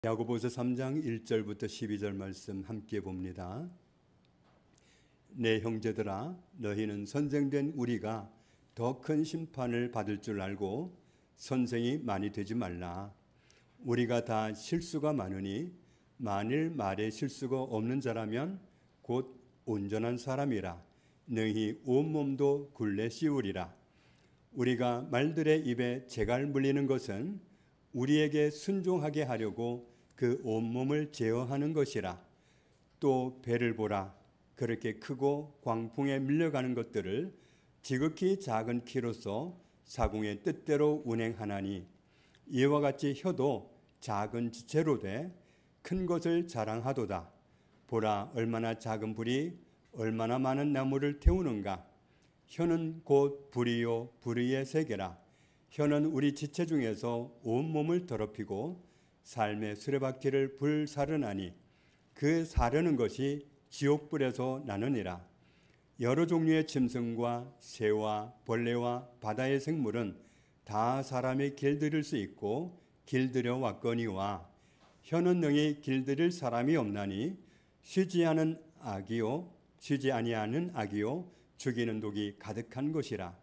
야고보서 3장 1절부터 12절 말씀 함께 봅니다. 내 형제들아, 너희는 선생된 우리가 더 큰 심판을 받을 줄 알고 선생이 많이 되지 말라. 우리가 다 실수가 많으니 만일 말에 실수가 없는 자라면 곧 온전한 사람이라 너희 온몸도 굴레 씌우리라. 우리가 말들의 입에 재갈 물리는 것은 우리에게 순종하게 하려고 그 온몸을 제어하는 것이라. 또 배를 보라. 그렇게 크고 광풍에 밀려가는 것들을 지극히 작은 키로서 사공의 뜻대로 운행하나니, 이와 같이 혀도 작은 지체로 돼 큰 것을 자랑하도다. 보라, 얼마나 작은 불이 얼마나 많은 나무를 태우는가. 혀는 곧 불이요 불의의 세계라. 혀는 우리 지체 중에서 온몸을 더럽히고 삶의 수레바퀴를 불사르나니 그 사르는 것이 지옥불에서 나느니라. 여러 종류의 짐승과 새와 벌레와 바다의 생물은 다 사람이 길들일 수 있고 길들여 왔거니와, 혀는 능히 길들일 사람이 없나니 쉬지 아니하는 악이요 죽이는 독이 가득한 것이라.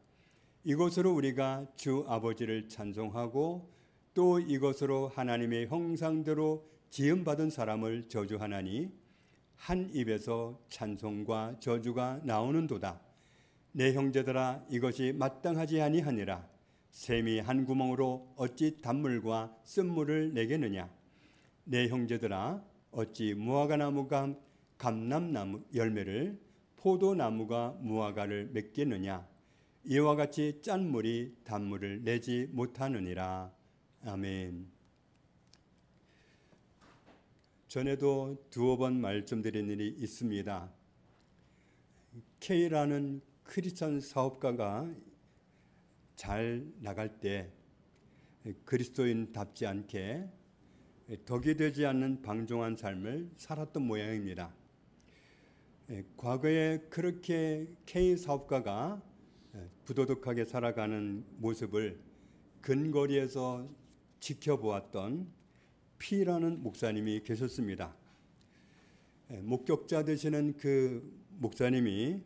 이것으로 우리가 주 아버지를 찬송하고 또 이것으로 하나님의 형상대로 지음받은 사람을 저주하나니 한 입에서 찬송과 저주가 나오는도다. 내 형제들아, 이것이 마땅하지 아니하니라. 샘이 한 구멍으로 어찌 단물과 쓴물을 내겠느냐. 내 형제들아, 어찌 무화과나무가 감람나무 열매를, 포도나무가 무화과를 맺겠느냐. 이와 같이 짠 물이 단물을 내지 못하느니라. 아멘. 전에도 두어 번 말씀드린 일이 있습니다. K라는 크리스천 사업가가 잘 나갈 때 그리스도인답지 않게 덕이 되지 않는 방종한 삶을 살았던 모양입니다. 과거에 그렇게 K 사업가가 부도덕하게 살아가는 모습을 근거리에서 지켜보았던 P라는 목사님이 계셨습니다. 목격자 되시는 그 목사님이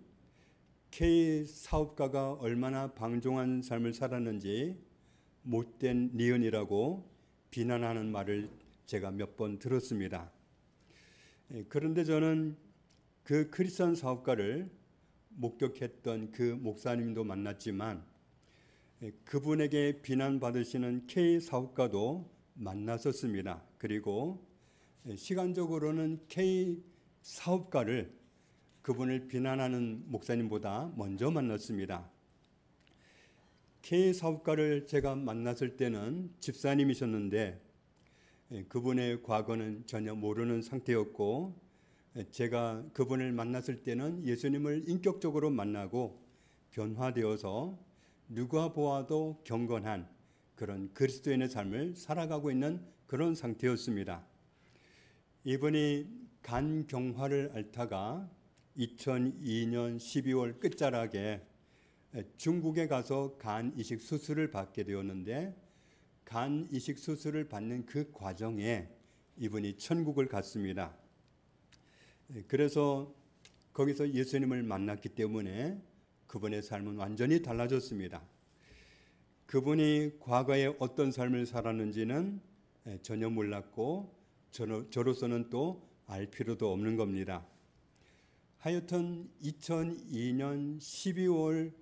K 사업가가 얼마나 방종한 삶을 살았는지 못된 니은이라고 비난하는 말을 제가 몇 번 들었습니다. 그런데 저는 그 크리스천 사업가를 목격했던 그 목사님도 만났지만 그분에게 비난받으시는 K 사업가도 만났었습니다. 그리고 시간적으로는 K 사업가를 그분을 비난하는 목사님보다 먼저 만났습니다. K 사업가를 제가 만났을 때는 집사님이셨는데 그분의 과거는 전혀 모르는 상태였고, 제가 그분을 만났을 때는 예수님을 인격적으로 만나고 변화되어서 누가 보아도 경건한 그런 그리스도인의 삶을 살아가고 있는 그런 상태였습니다. 이분이 간경화를 앓다가 2002년 12월 끝자락에 중국에 가서 간 이식 수술을 받게 되었는데, 간 이식 수술을 받는 그 과정에 이분이 천국을 갔습니다. 그래서 거기서 예수님을 만났기 때문에 그분의 삶은 완전히 달라졌습니다. 그분이 과거에 어떤 삶을 살았는지는 전혀 몰랐고 저로서는 또 알 필요도 없는 겁니다. 하여튼 2002년 12월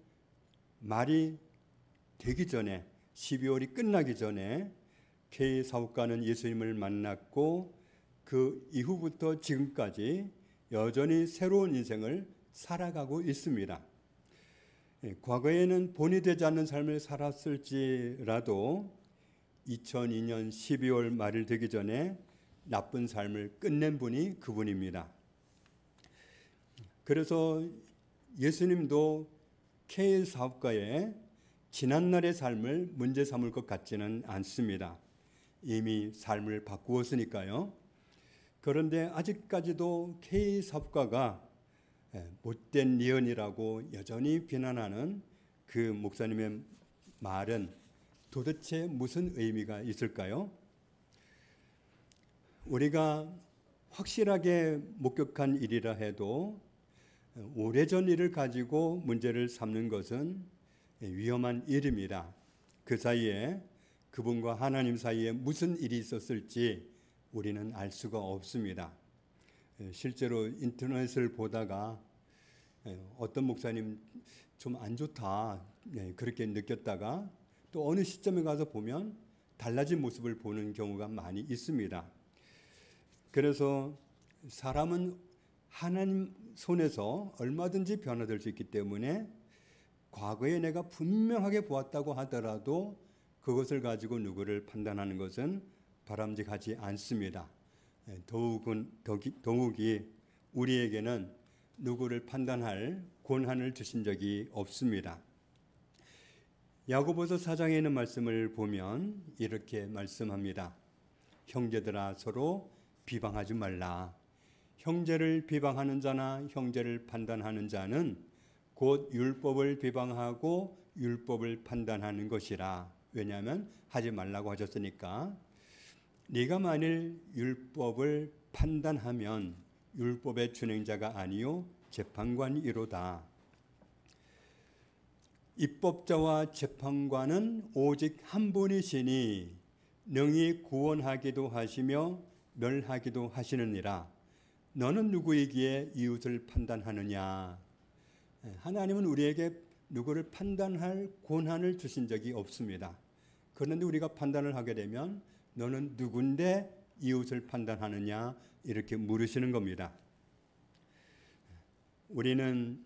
말이 되기 전에, 12월이 끝나기 전에 K 사업가는 예수님을 만났고 그 이후부터 지금까지 여전히 새로운 인생을 살아가고 있습니다. 과거에는 본이 되지 않는 삶을 살았을지라도 2002년 12월 말일 되기 전에 나쁜 삶을 끝낸 분이 그분입니다. 그래서 예수님도 K 사업가의 지난날의 삶을 문제 삼을 것 같지는 않습니다. 이미 삶을 바꾸었으니까요. 그런데 아직까지도 K 사업가가 못된 니은이라고 여전히 비난하는 그 목사님의 말은 도대체 무슨 의미가 있을까요? 우리가 확실하게 목격한 일이라 해도 오래전 일을 가지고 문제를 삼는 것은 위험한 일입니다. 그 사이에 그분과 하나님 사이에 무슨 일이 있었을지 우리는 알 수가 없습니다. 실제로 인터넷을 보다가 어떤 목사님 좀 안 좋다 그렇게 느꼈다가 또 어느 시점에 가서 보면 달라진 모습을 보는 경우가 많이 있습니다. 그래서 사람은 하나님 손에서 얼마든지 변화될 수 있기 때문에 과거에 내가 분명하게 보았다고 하더라도 그것을 가지고 누구를 판단하는 것은 바람직하지 않습니다. 더욱이 우리에게는 누구를 판단할 권한을 주신 적이 없습니다. 야고보서 4장에 있는 말씀을 보면 이렇게 말씀합니다. 형제들아 서로 비방하지 말라. 형제를 비방하는 자나 형제를 판단하는 자는 곧 율법을 비방하고 율법을 판단하는 것이라. 왜냐하면 하지 말라고 하셨으니까. 네가 만일 율법을 판단하면 율법의 준행자가 아니요 재판관이로다. 입법자와 재판관은 오직 한 분이시니 능히 구원하기도 하시며 멸하기도 하시느니라. 너는 누구이기에 이웃을 판단하느냐. 하나님은 우리에게 누구를 판단할 권한을 주신 적이 없습니다. 그런데 우리가 판단을 하게 되면 너는 누군데 이웃을 판단하느냐 이렇게 물으시는 겁니다. 우리는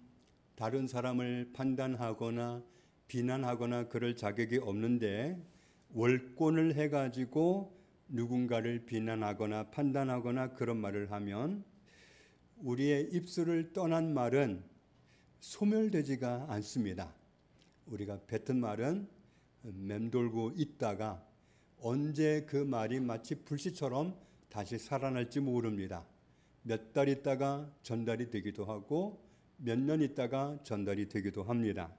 다른 사람을 판단하거나 비난하거나 그럴 자격이 없는데 월권을 해가지고 누군가를 비난하거나 판단하거나 그런 말을 하면 우리의 입술을 떠난 말은 소멸되지가 않습니다. 우리가 뱉은 말은 맴돌고 있다가 언제 그 말이 마치 불씨처럼 다시 살아날지 모릅니다. 몇 달 있다가 전달이 되기도 하고 몇 년 있다가 전달이 되기도 합니다.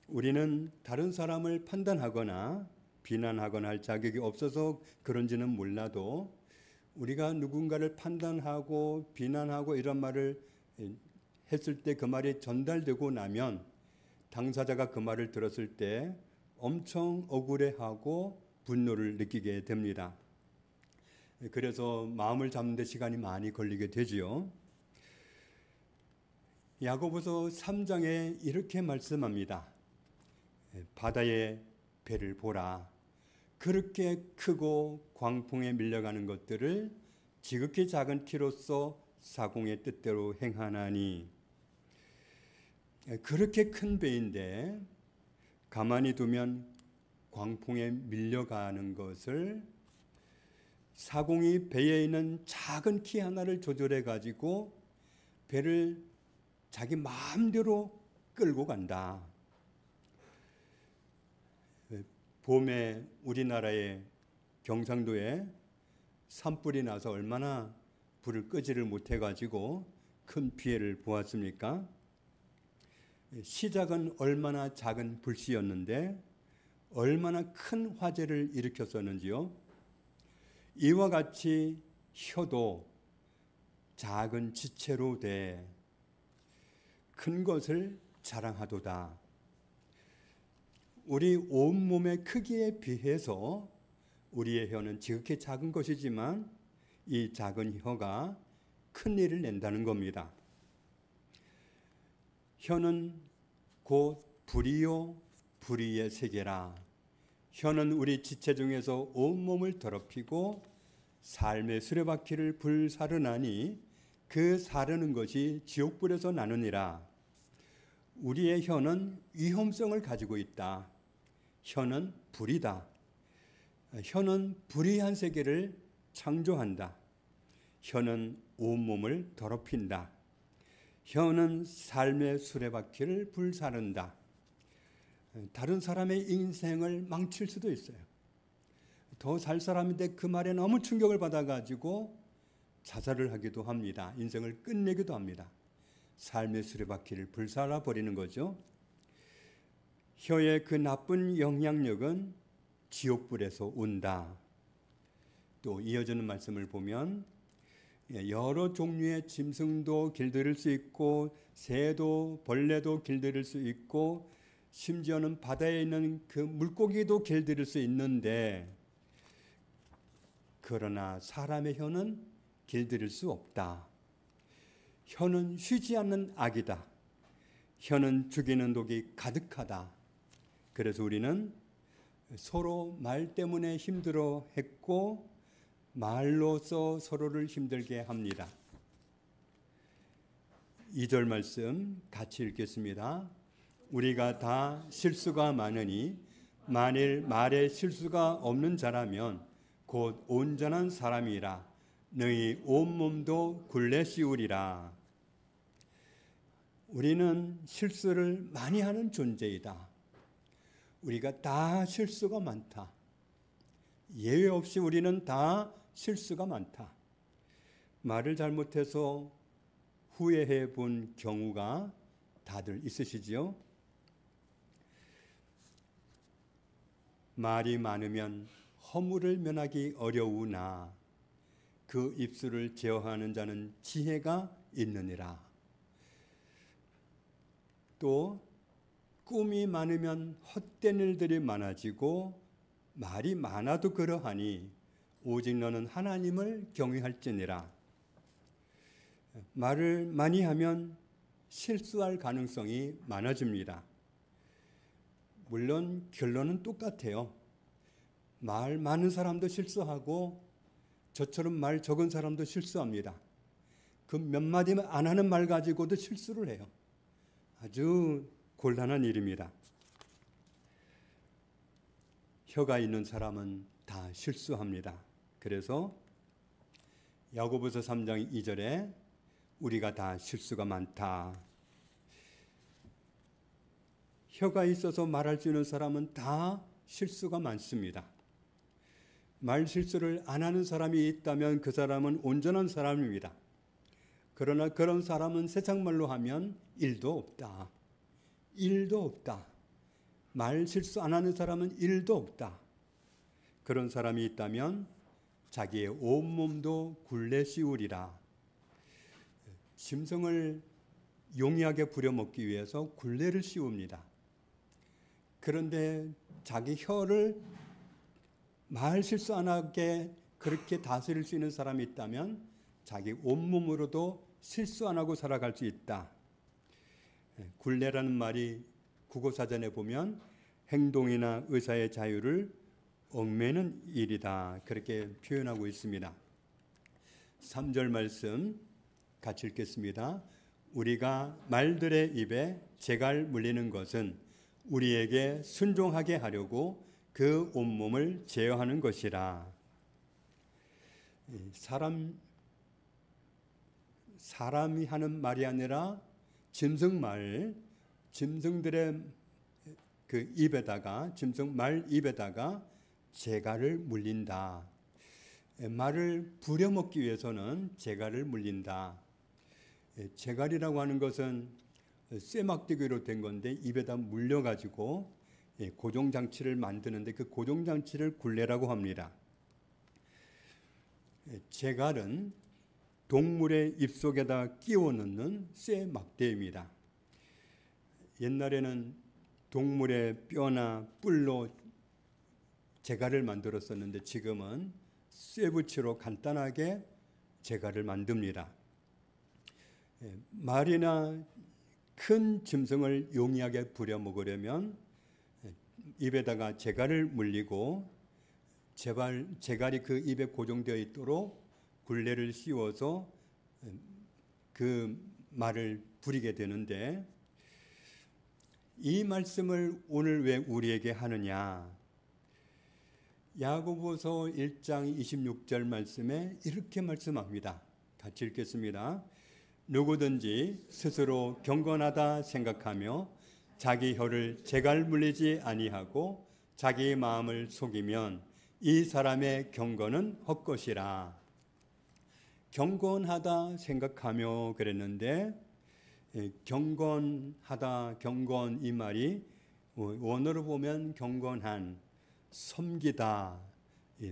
우리는 다른 사람을 판단하거나 비난하거나 할 자격이 없어서 그런지는 몰라도 우리가 누군가를 판단하고 비난하고 이런 말을 했을 때 그 말이 전달되고 나면 당사자가 그 말을 들었을 때 엄청 억울해하고 분노를 느끼게 됩니다. 그래서 마음을 잡는 데 시간이 많이 걸리게 되지요. 야고보서 3장에 이렇게 말씀합니다. 바다의 배를 보라. 그렇게 크고 광풍에 밀려가는 것들을 지극히 작은 키로서 사공의 뜻대로 행하나니. 그렇게 큰 배인데 가만히 두면 광풍에 밀려가는 것을 사공이 배에 있는 작은 키 하나를 조절해 가지고 배를 자기 마음대로 끌고 간다. 봄에 우리나라의 경상도에 산불이 나서 얼마나 불을 끄지를 못해 가지고 큰 피해를 보았습니까? 시작은 얼마나 작은 불씨였는데 얼마나 큰 화재를 일으켰었는지요. 이와 같이 혀도 작은 지체로 돼 큰 것을 자랑하도다. 우리 온몸의 크기에 비해서 우리의 혀는 지극히 작은 것이지만 이 작은 혀가 큰 일을 낸다는 겁니다. 혀는 곧 불이요 불의의 세계라. 혀는 우리 지체 중에서 온몸을 더럽히고 삶의 수레바퀴를 불사르나니 그 사르는 것이 지옥불에서 나느니라. 우리의 혀는 위험성을 가지고 있다. 혀는 불이다. 혀는 불의한 세계를 창조한다. 혀는 온몸을 더럽힌다. 혀는 삶의 수레바퀴를 불사른다. 다른 사람의 인생을 망칠 수도 있어요. 더 살 사람인데 그 말에 너무 충격을 받아가지고 자살을 하기도 합니다. 인생을 끝내기도 합니다. 삶의 수레바퀴를 불살라 버리는 거죠. 혀의 그 나쁜 영향력은 지옥불에서 온다. 또 이어지는 말씀을 보면 여러 종류의 짐승도 길들일 수 있고 새도 벌레도 길들일 수 있고 심지어는 바다에 있는 그 물고기도 길들일 수 있는데 그러나 사람의 혀는 길들일 수 없다. 혀는 쉬지 않는 악이다. 혀는 죽이는 독이 가득하다. 그래서 우리는 서로 말 때문에 힘들어 했고 말로써 서로를 힘들게 합니다. 2절 말씀 같이 읽겠습니다. 우리가 다 실수가 많으니 만일 말에 실수가 없는 자라면 곧 온전한 사람이라 너희 온몸도 굴레 씌우리라. 우리는 실수를 많이 하는 존재이다. 우리가 다 실수가 많다. 예외 없이 우리는 다 실수가 많다. 말을 잘못해서 후회해 본 경우가 다들 있으시지요? 말이 많으면 허물을 면하기 어려우나 그 입술을 제어하는 자는 지혜가 있느니라. 또 꿈이 많으면 헛된 일들이 많아지고 말이 많아도 그러하니 오직 너는 하나님을 경외할지니라. 말을 많이 하면 실수할 가능성이 많아집니다. 물론 결론은 똑같아요. 말 많은 사람도 실수하고 저처럼 말 적은 사람도 실수합니다. 그 몇 마디만 안 하는 말 가지고도 실수를 해요. 아주 곤란한 일입니다. 혀가 있는 사람은 다 실수합니다. 그래서 야고보서 3장 2절에 우리가 다 실수가 많다. 혀가 있어서 말할 수 있는 사람은 다 실수가 많습니다. 말 실수를 안 하는 사람이 있다면 그 사람은 온전한 사람입니다. 그러나 그런 사람은 세상 말로 하면 일도 없다. 일도 없다. 말 실수 안 하는 사람은 일도 없다. 그런 사람이 있다면 자기의 온몸도 굴레 씌우리라. 짐승을 용이하게 부려먹기 위해서 굴레를 씌웁니다. 그런데 자기 혀를 말 실수 안 하게 그렇게 다스릴 수 있는 사람이 있다면 자기 온몸으로도 실수 안 하고 살아갈 수 있다. 굴레라는 말이 국어사전에 보면 행동이나 의사의 자유를 얽매는 일이다. 그렇게 표현하고 있습니다. 3절 말씀 같이 읽겠습니다. 우리가 말들의 입에 재갈 물리는 것은 우리에게 순종하게 하려고 그 온몸을 제어하는 것이라. 사람이 하는 말이 아니라 짐승들의 그 입에다가 짐승 말 입에다가 재갈을 물린다. 말을 부려먹기 위해서는 재갈을 물린다. 재갈이라고 하는 것은 쇠막대기로 된 건데 입에다 물려가지고 고정장치를 만드는데 그 고정장치를 굴레라고 합니다. 재갈은 동물의 입속에다 끼워 넣는 쇠막대입니다. 옛날에는 동물의 뼈나 뿔로 재갈을 만들었었는데 지금은 쇠붙이로 간단하게 재갈을 만듭니다. 말이나 큰 짐승을 용이하게 부려먹으려면 입에다가 재갈을 물리고 재갈이 그 입에 고정되어 있도록 굴레를 씌워서 그 말을 부리게 되는데 이 말씀을 오늘 왜 우리에게 하느냐? 야고보서 1장 26절 말씀에 이렇게 말씀합니다. 같이 읽겠습니다. 누구든지 스스로 경건하다 생각하며 자기 혀를 재갈 물리지 아니하고 자기 마음을 속이면 이 사람의 경건은 헛것이라. 경건하다 생각하며 그랬는데 경건하다, 경건 이 말이 원어로 보면 경건한, 섬기다,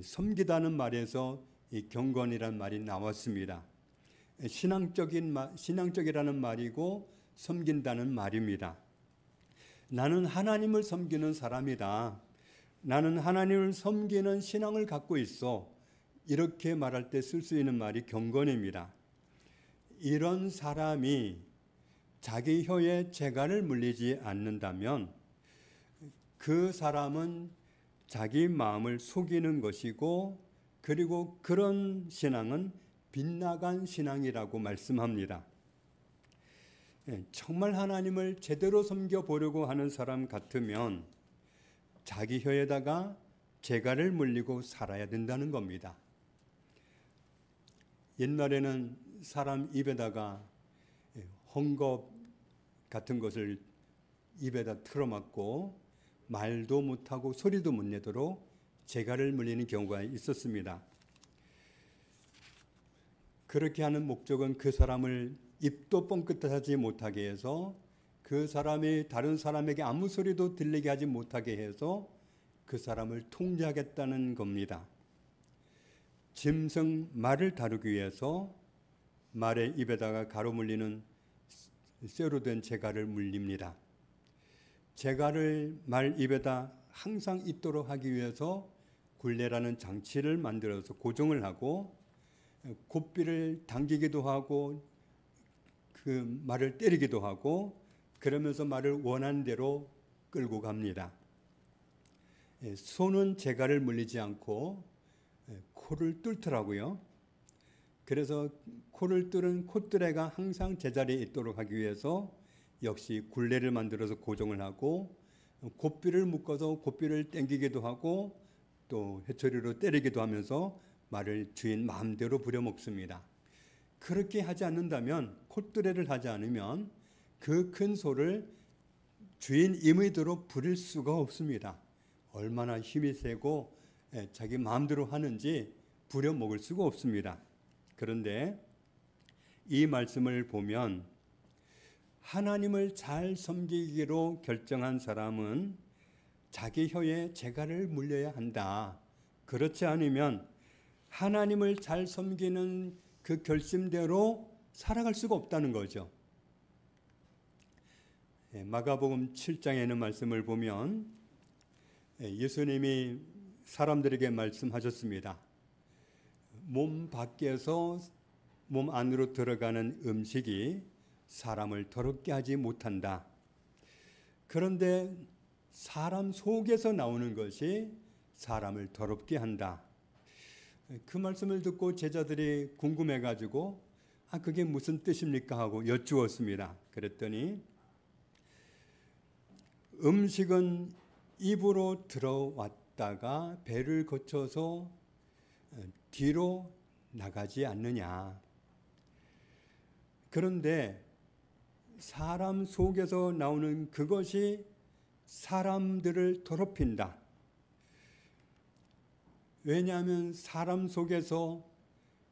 섬기다는 말에서 이 경건이라는 말이 나왔습니다. 신앙적이라는 말이고 섬긴다는 말입니다. 나는 하나님을 섬기는 사람이다. 나는 하나님을 섬기는 신앙을 갖고 있어. 이렇게 말할 때 쓸 수 있는 말이 경건입니다. 이런 사람이 자기 혀에 재갈을 물리지 않는다면 그 사람은 자기 마음을 속이는 것이고, 그리고 그런 신앙은 빗나간 신앙이라고 말씀합니다. 정말 하나님을 제대로 섬겨보려고 하는 사람 같으면 자기 혀에다가 재갈을 물리고 살아야 된다는 겁니다. 옛날에는 사람 입에다가 헝겊 같은 것을 입에다 틀어막고 말도 못하고 소리도 못 내도록 재갈을 물리는 경우가 있었습니다. 그렇게 하는 목적은 그 사람을 입도 뻥끗하지 못하게 해서, 그 사람이 다른 사람에게 아무 소리도 들리게 하지 못하게 해서 그 사람을 통제하겠다는 겁니다. 짐승 말을 다루기 위해서 말의 입에다가 가로 물리는 쇠로 된 재갈을 물립니다. 재갈을 말 입에다 항상 있도록 하기 위해서 굴레라는 장치를 만들어서 고정을 하고, 곱비를 당기기도 하고 그 말을 때리기도 하고, 그러면서 말을 원하는 대로 끌고 갑니다. 손은 재갈을 물리지 않고 코를 뚫더라고요. 그래서 코를 뚫은 콧뚜레가 항상 제자리에 있도록 하기 위해서 역시 굴레를 만들어서 고정을 하고, 곱비를 묶어서 곱비를 당기기도 하고 또 회초리로 때리기도 하면서 말을 주인 마음대로 부려먹습니다. 그렇게 하지 않는다면, 콧뚜레를 하지 않으면 그 큰 소를 주인 임의대로 부릴 수가 없습니다. 얼마나 힘이 세고 자기 마음대로 하는지 부려먹을 수가 없습니다. 그런데 이 말씀을 보면 하나님을 잘 섬기기로 결정한 사람은 자기 혀에 재갈을 물려야 한다. 그렇지 않으면 하나님을 잘 섬기는 그 결심대로 살아갈 수가 없다는 거죠. 마가복음 7장에 있는 말씀을 보면 예수님이 사람들에게 말씀하셨습니다. 몸 밖에서 몸 안으로 들어가는 음식이 사람을 더럽게 하지 못한다. 그런데 사람 속에서 나오는 것이 사람을 더럽게 한다. 그 말씀을 듣고 제자들이 궁금해가지고 그게 무슨 뜻입니까? 하고 여쭈었습니다. 그랬더니 음식은 입으로 들어왔다가 배를 거쳐서 뒤로 나가지 않느냐. 그런데 사람 속에서 나오는 그것이 사람들을 더럽힌다. 왜냐하면 사람 속에서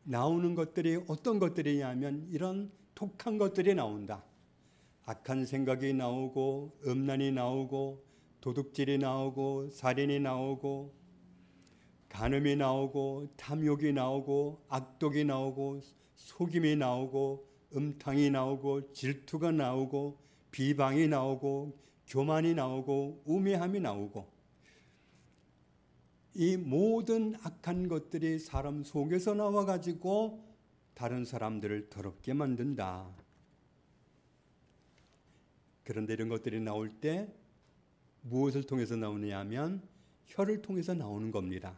나오는 것들이 어떤 것들이냐면 이런 독한 것들이 나온다. 악한 생각이 나오고, 음란이 나오고, 도둑질이 나오고, 살인이 나오고, 간음이 나오고, 탐욕이 나오고, 악독이 나오고, 속임이 나오고, 음탕이 나오고, 질투가 나오고, 비방이 나오고, 교만이 나오고, 우매함이 나오고, 이 모든 악한 것들이 사람 속에서 나와가지고 다른 사람들을 더럽게 만든다. 그런데 이런 것들이 나올 때 무엇을 통해서 나오느냐 하면 혀를 통해서 나오는 겁니다.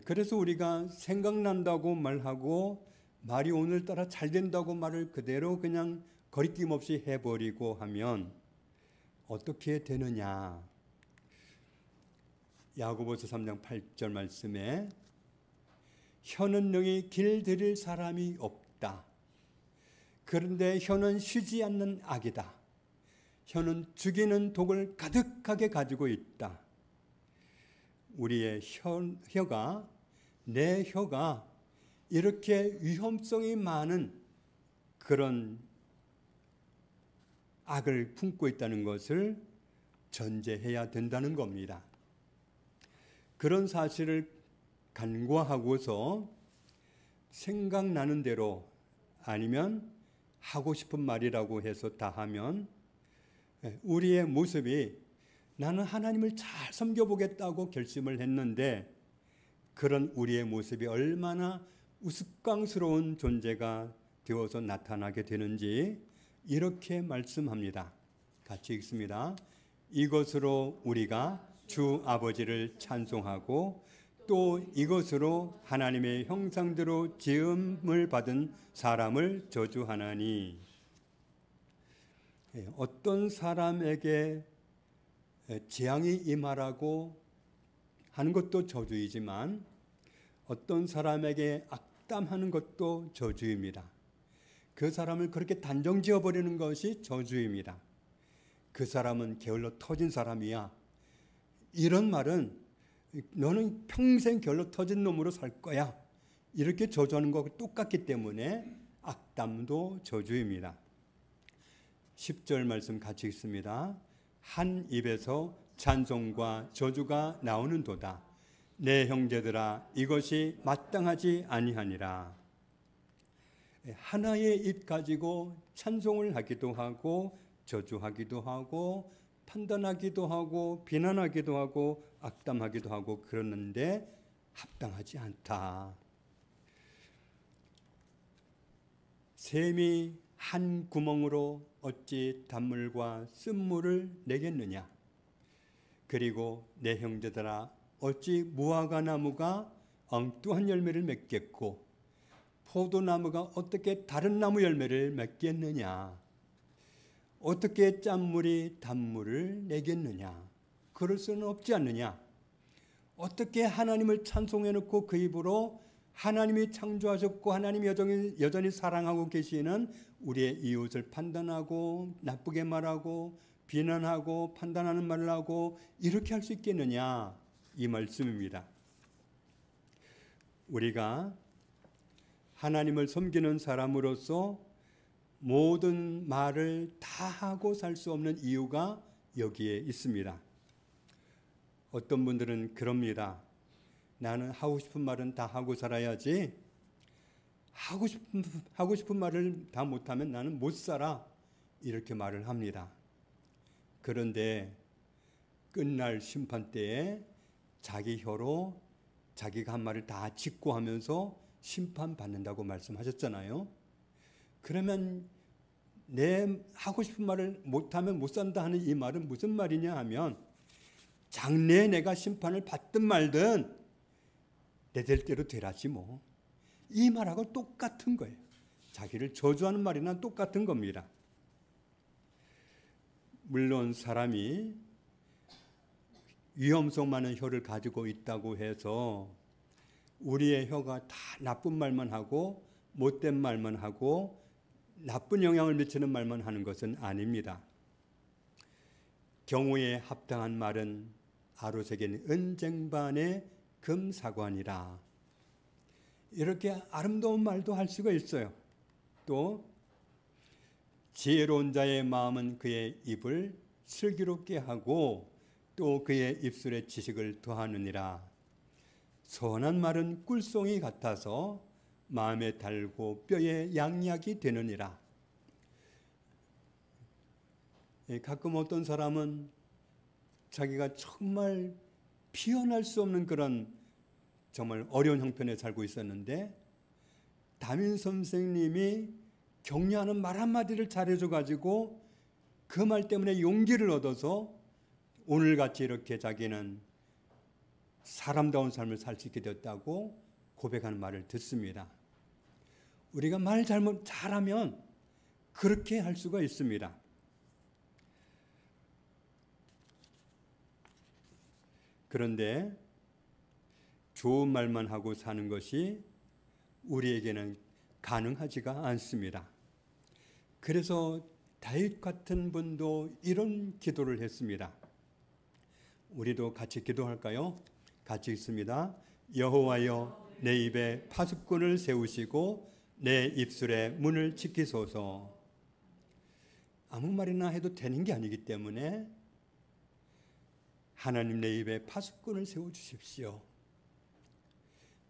그래서 우리가 생각난다고 말하고 말이 오늘따라 잘 된다고 말을 그대로 그냥 거리낌 없이 해버리고 하면 어떻게 되느냐. 야고보서 3장 8절 말씀에 혀는 능히 길들일 사람이 없다. 그런데 혀는 쉬지 않는 악이다. 혀는 죽이는 독을 가득하게 가지고 있다. 우리의 혀가, 내 혀가 이렇게 위험성이 많은 그런 악을 품고 있다는 것을 전제해야 된다는 겁니다. 그런 사실을 간과하고서 생각나는 대로 아니면 하고 싶은 말이라고 해서 다 하면 우리의 모습이 나는 하나님을 잘 섬겨보겠다고 결심을 했는데 그런 우리의 모습이 얼마나 우스꽝스러운 존재가 되어서 나타나게 되는지 이렇게 말씀합니다. 같이 읽습니다. 이것으로 우리가 주 아버지를 찬송하고 또 이것으로 하나님의 형상대로 지음을 받은 사람을 저주하나니. 어떤 사람에게 재앙이 임하라고 하는 것도 저주이지만 어떤 사람에게 악담하는 것도 저주입니다. 그 사람을 그렇게 단정 지어버리는 것이 저주입니다. 그 사람은 게을러 터진 사람이야. 이런 말은 너는 평생 게을러 터진 놈으로 살 거야. 이렇게 저주하는 것과 똑같기 때문에 악담도 저주입니다. 10절 말씀 같이 읽습니다. 한 입에서 찬송과 저주가 나오는도다. 내 형제들아 이것이 마땅하지 아니하니라. 하나의 입 가지고 찬송을 하기도 하고 저주하기도 하고 판단하기도 하고 비난하기도 하고 악담하기도 하고 그러는데 합당하지 않다. 샘이 한 구멍으로 어찌 단물과 쓴물을 내겠느냐. 그리고 내 형제들아 어찌 무화과 나무가 엉뚱한 열매를 맺겠고 포도나무가 어떻게 다른 나무 열매를 맺겠느냐. 어떻게 짠물이 단물을 내겠느냐. 그럴 수는 없지 않느냐. 어떻게 하나님을 찬송해 놓고 그 입으로 하나님이 창조하셨고 하나님이 여전히 사랑하고 계시는 우리의 이웃을 판단하고 나쁘게 말하고 비난하고 판단하는 말을 하고 이렇게 할 수 있겠느냐. 이 말씀입니다. 우리가 하나님을 섬기는 사람으로서 모든 말을 다 하고 살 수 없는 이유가 여기에 있습니다. 어떤 분들은 그럽니다. 나는 하고 싶은 말은 다 하고 살아야지. 하고 싶은 말을 다 못하면 나는 못 살아. 이렇게 말을 합니다. 그런데 끝날 심판 때에 자기 혀로 자기가 한 말을 다 짓고 하면서 심판받는다고 말씀하셨잖아요. 그러면 내 하고 싶은 말을 못하면 못 산다 하는 이 말은 무슨 말이냐 하면 장래에 내가 심판을 받든 말든 내 될 대로 되라지 뭐. 이 말하고 똑같은 거예요. 자기를 저주하는 말이나 똑같은 겁니다. 물론 사람이 위험성 많은 혀를 가지고 있다고 해서 우리의 혀가 다 나쁜 말만 하고 못된 말만 하고 나쁜 영향을 미치는 말만 하는 것은 아닙니다. 경우에 합당한 말은 아로새긴 은쟁반의 금사관이라. 이렇게 아름다운 말도 할 수가 있어요. 또 지혜로운 자의 마음은 그의 입을 슬기롭게 하고 또 그의 입술에 지식을 더하느니라. 선한 말은 꿀송이 같아서 마음에 달고 뼈에 양약이 되느니라. 가끔 어떤 사람은 자기가 정말 피어날 수 없는 그런 정말 어려운 형편에 살고 있었는데 담임 선생님이 격려하는 말 한마디를 잘해줘가지고 그 말 때문에 용기를 얻어서 오늘같이 이렇게 자기는 사람다운 삶을 살 수 있게 되었다고 고백하는 말을 듣습니다. 우리가 말 잘하면 그렇게 할 수가 있습니다. 그런데 좋은 말만 하고 사는 것이 우리에게는 가능하지가 않습니다. 그래서 다윗 같은 분도 이런 기도를 했습니다. 우리도 같이 기도할까요? 같이 읽습니다. 여호와여 내 입에 파수꾼을 세우시고 내 입술에 문을 지키소서. 아무 말이나 해도 되는 게 아니기 때문에 하나님 내 입에 파수꾼을 세워주십시오.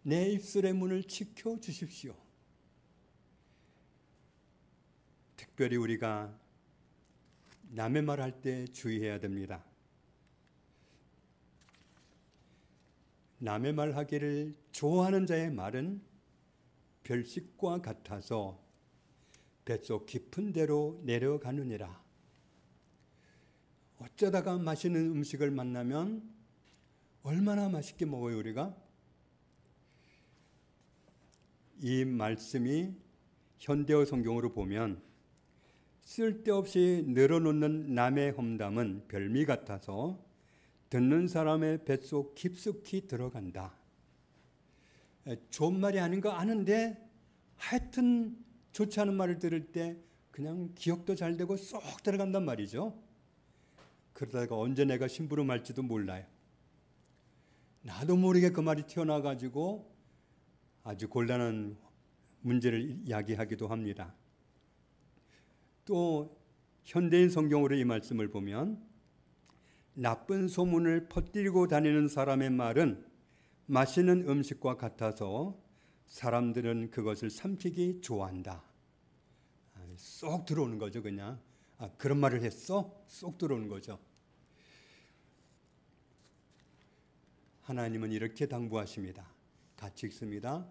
내 입술의 문을 지켜주십시오. 특별히 우리가 남의 말할 때 주의해야 됩니다. 남의 말하기를 좋아하는 자의 말은 별식과 같아서 뱃속 깊은 데로 내려가느니라. 어쩌다가 맛있는 음식을 만나면 얼마나 맛있게 먹어요, 우리가? 이 말씀이 현대어 성경으로 보면 쓸데없이 늘어놓는 남의 험담은 별미 같아서 듣는 사람의 뱃속 깊숙이 들어간다. 좋은 말이 아닌 거 아는데 하여튼 좋지 않은 말을 들을 때 그냥 기억도 잘 되고 쏙 들어간단 말이죠. 그러다가 언제 내가 심부름할지도 몰라요. 나도 모르게 그 말이 튀어나와가지고 아주 곤란한 문제를 이야기하기도 합니다. 또 현대인 성경으로 이 말씀을 보면 나쁜 소문을 퍼뜨리고 다니는 사람의 말은 맛있는 음식과 같아서 사람들은 그것을 삼키기 좋아한다. 쏙 들어오는 거죠, 그냥. 그런 말을 했어? 쏙 들어오는 거죠. 하나님은 이렇게 당부하십니다. 같이 읽습니다.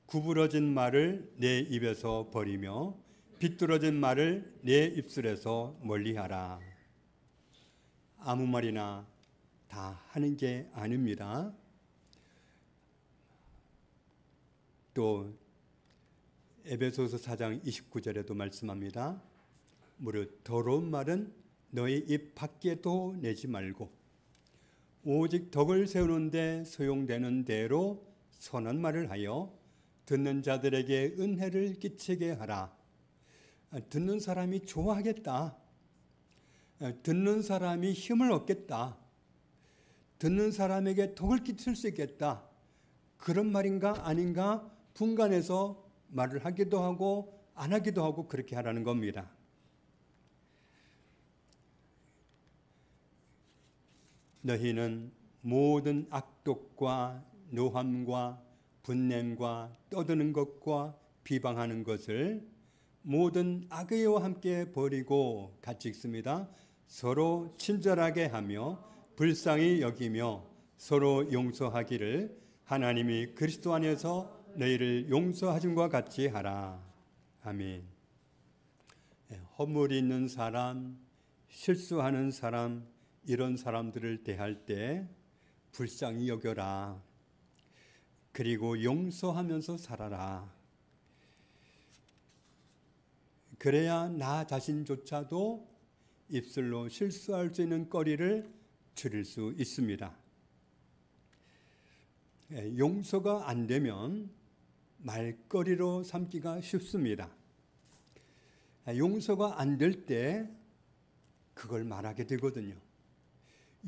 구부러진 말을 내 입에서 버리며 비뚤어진 말을 내 입술에서 멀리하라. 아무 말이나 다 하는 게 아닙니다. 또 에베소서 4장 29절에도 말씀합니다. 무릇 더러운 말은 너희 입 밖에도 내지 말고 오직 덕을 세우는데 소용되는 대로 선한 말을 하여 듣는 자들에게 은혜를 끼치게 하라. 듣는 사람이 좋아하겠다. 듣는 사람이 힘을 얻겠다. 듣는 사람에게 덕을 끼칠 수 있겠다. 그런 말인가 아닌가 분간해서 말을 하기도 하고 안 하기도 하고 그렇게 하라는 겁니다. 너희는 모든 악독과 노함과 분냄과 떠드는 것과 비방하는 것을 모든 악의와 함께 버리고 같이 읽습니다. 서로 친절하게 하며 불쌍히 여기며 서로 용서하기를 하나님이 그리스도 안에서 너희를 용서하심과 같이 하라. 아멘. 허물이 있는 사람, 실수하는 사람, 이런 사람들을 대할 때 불쌍히 여겨라. 그리고 용서하면서 살아라. 그래야 나 자신조차도 입술로 실수할 수 있는 거리를 줄일 수 있습니다. 용서가 안 되면 말거리로 삼기가 쉽습니다. 용서가 안 될 때 그걸 말하게 되거든요.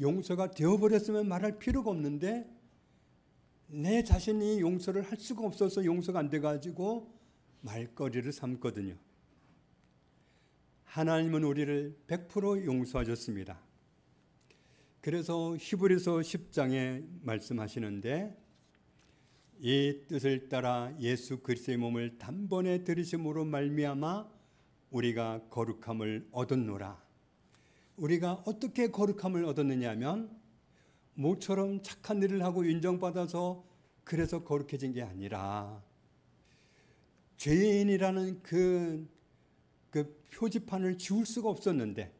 용서가 되어버렸으면 말할 필요가 없는데 내 자신이 용서를 할 수가 없어서 용서가 안 돼가지고 말거리를 삼거든요. 하나님은 우리를 100% 용서하셨습니다. 그래서 히브리서 10장에 말씀하시는데 이 뜻을 따라 예수 그리스도의 몸을 단번에 들이심으로 말미암아 우리가 거룩함을 얻었노라. 우리가 어떻게 거룩함을 얻었느냐 하면 모처럼 착한 일을 하고 인정받아서 그래서 거룩해진 게 아니라 죄인이라는 그 표지판을 지울 수가 없었는데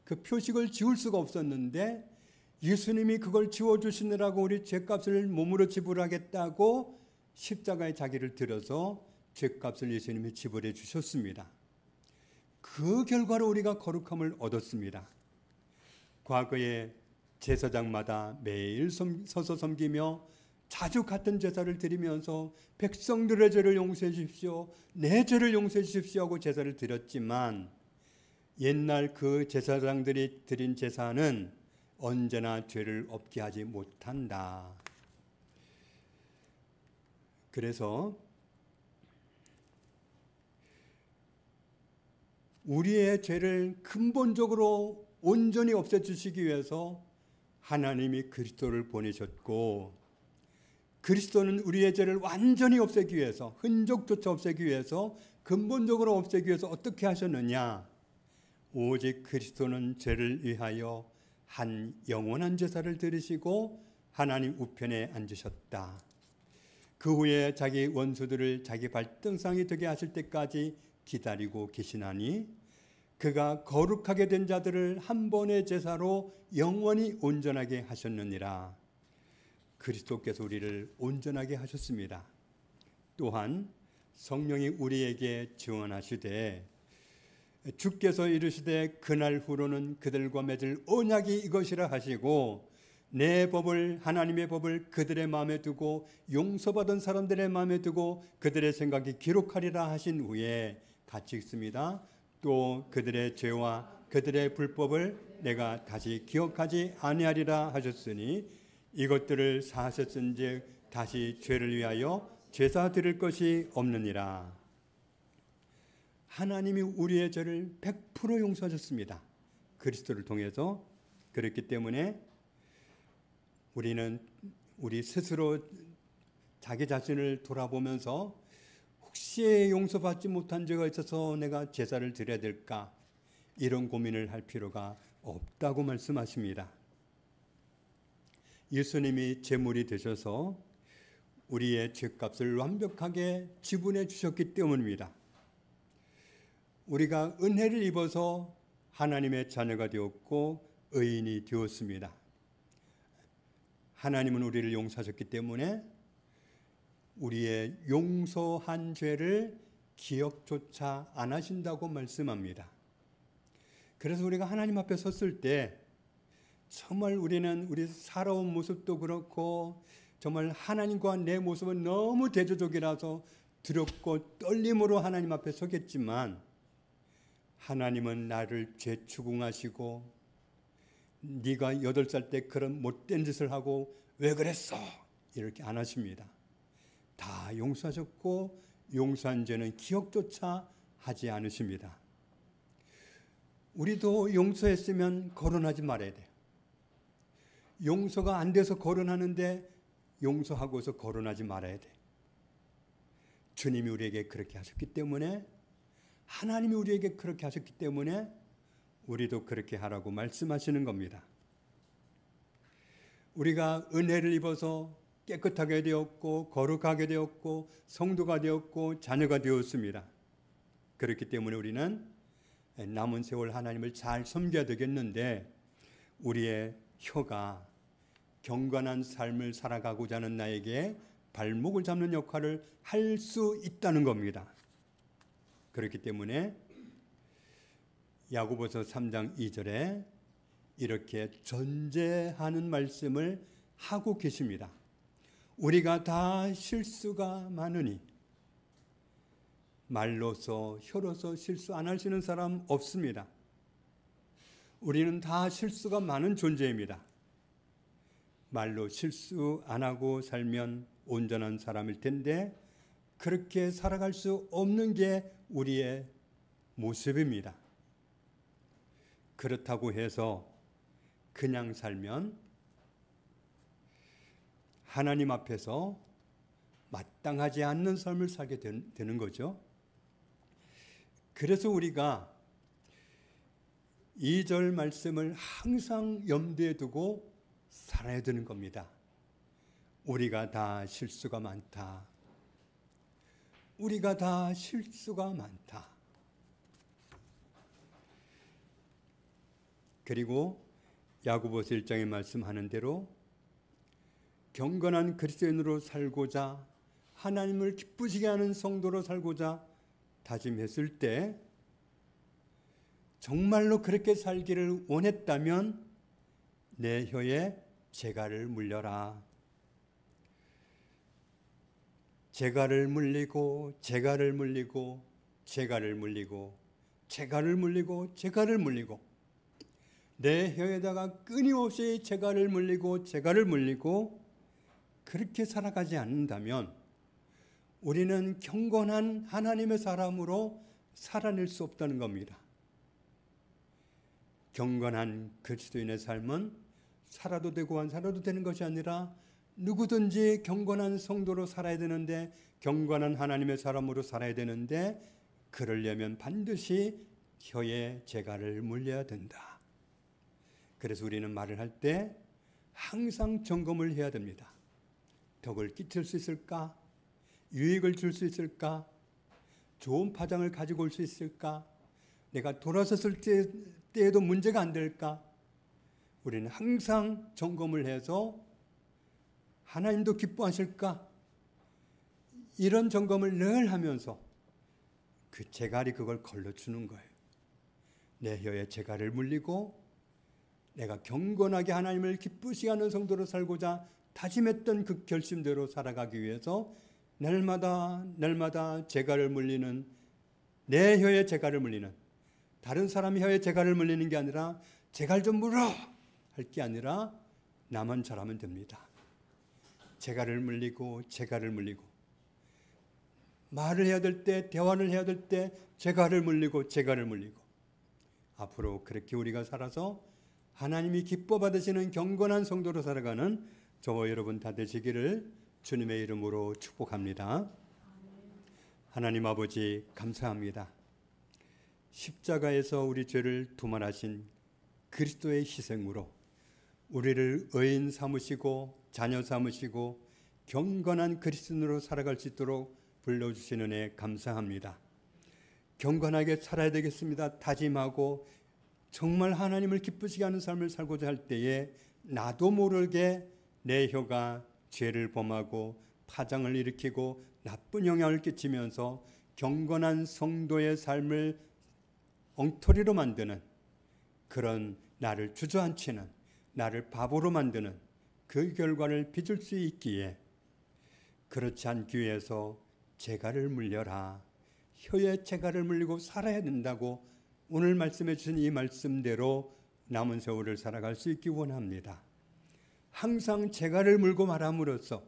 그 표식을 지울 수가 없었는데 예수님이 그걸 지워주시느라고 우리 죄값을 몸으로 지불하겠다고 십자가에 자기를 들여서 죄값을 예수님이 지불해 주셨습니다. 그 결과로 우리가 거룩함을 얻었습니다. 과거에 제사장마다 매일 서서 섬기며 자주 같은 제사를 드리면서 백성들의 죄를 용서해 주십시오, 내 죄를 용서해 주십시오 하고 제사를 드렸지만 옛날 그 제사장들이 드린 제사는 언제나 죄를 없게 하지 못한다. 그래서 우리의 죄를 근본적으로 온전히 없애주시기 위해서 하나님이 그리스도를 보내셨고, 그리스도는 우리의 죄를 완전히 없애기 위해서, 흔적조차 없애기 위해서, 근본적으로 없애기 위해서 어떻게 하셨느냐? 오직 그리스도는 죄를 위하여 한 영원한 제사를 드리시고 하나님 우편에 앉으셨다. 그 후에 자기 원수들을 자기 발등상이 되게 하실 때까지 기다리고 계시나니, 그가 거룩하게 된 자들을 한 번의 제사로 영원히 온전하게 하셨느니라. 그리스도께서 우리를 온전하게 하셨습니다. 또한 성령이 우리에게 증언하시되, 주께서 이르시되 그날 후로는 그들과 맺을 언약이 이것이라 하시고, 내 법을, 하나님의 법을 그들의 마음에 두고 용서받은 사람들의 마음에 두고 그들의 생각에 기록하리라 하신 후에 같이 읽습니다. 또 그들의 죄와 그들의 불법을 내가 다시 기억하지 아니하리라 하셨으니, 이것들을 사하셨은즉 다시 죄를 위하여 제사 드릴 것이 없느니라. 하나님이 우리의 죄를 100% 용서하셨습니다. 그리스도를 통해서. 그렇기 때문에 우리는 우리 스스로 자기 자신을 돌아보면서 혹시 용서받지 못한 죄가 있어서 내가 제사를 드려야 될까, 이런 고민을 할 필요가 없다고 말씀하십니다. 예수님이 제물이 되셔서 우리의 죄값을 완벽하게 지불해 주셨기 때문입니다. 우리가 은혜를 입어서 하나님의 자녀가 되었고 의인이 되었습니다. 하나님은 우리를 용서하셨기 때문에 우리의 용서한 죄를 기억조차 안 하신다고 말씀합니다. 그래서 우리가 하나님 앞에 섰을 때 정말 우리는 우리 살아온 모습도 그렇고 정말 하나님과 내 모습은 너무 대조적이라서 두렵고 떨림으로 하나님 앞에 서겠지만, 하나님은 나를 죄 추궁하시고, 네가 8살 때 그런 못된 짓을 하고 왜 그랬어? 이렇게 안 하십니다. 다 용서하셨고 용서한 죄는 기억조차 하지 않으십니다. 우리도 용서했으면 거론하지 말아야 돼요. 용서가 안 돼서 거론하는데 용서하고서 거론하지 말아야 돼. 주님이 우리에게 그렇게 하셨기 때문에, 하나님이 우리에게 그렇게 하셨기 때문에 우리도 그렇게 하라고 말씀하시는 겁니다. 우리가 은혜를 입어서 깨끗하게 되었고 거룩하게 되었고 성도가 되었고 자녀가 되었습니다. 그렇기 때문에 우리는 남은 세월 하나님을 잘 섬겨야 되겠는데, 우리의 혀가 경건한 삶을 살아가고자 하는 나에게 발목을 잡는 역할을 할 수 있다는 겁니다. 그렇기 때문에 야고보서 3장 2절에 이렇게 전제하는 말씀을 하고 계십니다. 우리가 다 실수가 많으니, 말로서 혀로서 실수 안 하시는 사람 없습니다. 우리는 다 실수가 많은 존재입니다. 말로 실수 안 하고 살면 온전한 사람일 텐데, 그렇게 살아갈 수 없는 게 우리의 모습입니다. 그렇다고 해서 그냥 살면 하나님 앞에서 마땅하지 않는 삶을 살게 되는 거죠. 그래서 우리가 2절 말씀을 항상 염두에 두고 살아야 되는 겁니다. 우리가 다 실수가 많다. 우리가 다 실수가 많다. 그리고 야고보서 1장에 말씀하는 대로 경건한 그리스도인으로 살고자, 하나님을 기쁘시게 하는 성도로 살고자 다짐했을 때, 정말로 그렇게 살기를 원했다면 내 혀에 재갈을 물려라. 재갈을 물리고 재갈을 물리고 재갈을 물리고 재갈을 물리고 재갈을 물리고, 내 혀에다가 끊임없이 재갈을 물리고 재갈을 물리고, 그렇게 살아가지 않는다면 우리는 경건한 하나님의 사람으로 살아낼 수 없다는 겁니다. 경건한 그리스도인의 삶은 살아도 되고 안 살아도 되는 것이 아니라 누구든지 경건한 성도로 살아야 되는데, 경건한 하나님의 사람으로 살아야 되는데, 그러려면 반드시 혀에 재갈을 물려야 된다. 그래서 우리는 말을 할 때 항상 점검을 해야 됩니다. 덕을 끼칠 수 있을까? 유익을 줄 수 있을까? 좋은 파장을 가지고 올 수 있을까? 내가 돌아섰을 때에도 문제가 안 될까? 우리는 항상 점검을 해서 하나님도 기뻐하실까? 이런 점검을 늘 하면서 그 재갈이 그걸 걸러주는 거예요. 내 혀에 재갈을 물리고 내가 경건하게 하나님을 기쁘시게 하는 성도로 살고자 다짐했던 그 결심대로 살아가기 위해서 날마다 재갈을 물리는, 내 혀에 재갈을 물리는, 다른 사람 혀에 재갈을 물리는 게 아니라 재갈 좀 물어 할 게 아니라 나만 잘하면 됩니다. 재갈을 물리고 말을 해야 될 때, 대화를 해야 될 때 재갈을 물리고 앞으로 그렇게 우리가 살아서 하나님이 기뻐 받으시는 경건한 성도로 살아가는 저와 여러분 다 되시기를 주님의 이름으로 축복합니다. 하나님 아버지 감사합니다. 십자가에서 우리 죄를 도말하신 그리스도의 희생으로 우리를 의인 삼으시고 자녀 삼으시고 경건한 그리스도인으로 살아갈 수 있도록 불러주신 은혜 감사합니다. 경건하게 살아야 되겠습니다. 다짐하고 정말 하나님을 기쁘시게 하는 삶을 살고자 할 때에 나도 모르게 내 혀가 죄를 범하고 파장을 일으키고 나쁜 영향을 끼치면서 경건한 성도의 삶을 엉터리로 만드는, 그런 나를 주저앉히는, 나를 바보로 만드는 그 결과를 빚을 수 있기에, 그렇지 않기 위해서 재갈을 물려라, 혀에 재갈을 물리고 살아야 된다고 오늘 말씀해 주신 이 말씀대로 남은 세월을 살아갈 수 있기 원합니다. 항상 재갈을 물고 말함으로써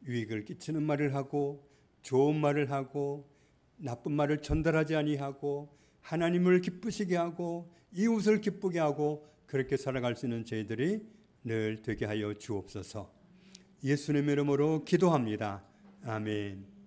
유익을 끼치는 말을 하고 좋은 말을 하고 나쁜 말을 전달하지 아니하고 하나님을 기쁘시게 하고 이웃을 기쁘게 하고 그렇게 살아갈 수 있는 저희들이 늘 되게 하여 주옵소서. 예수님의 이름으로 기도합니다. 아멘.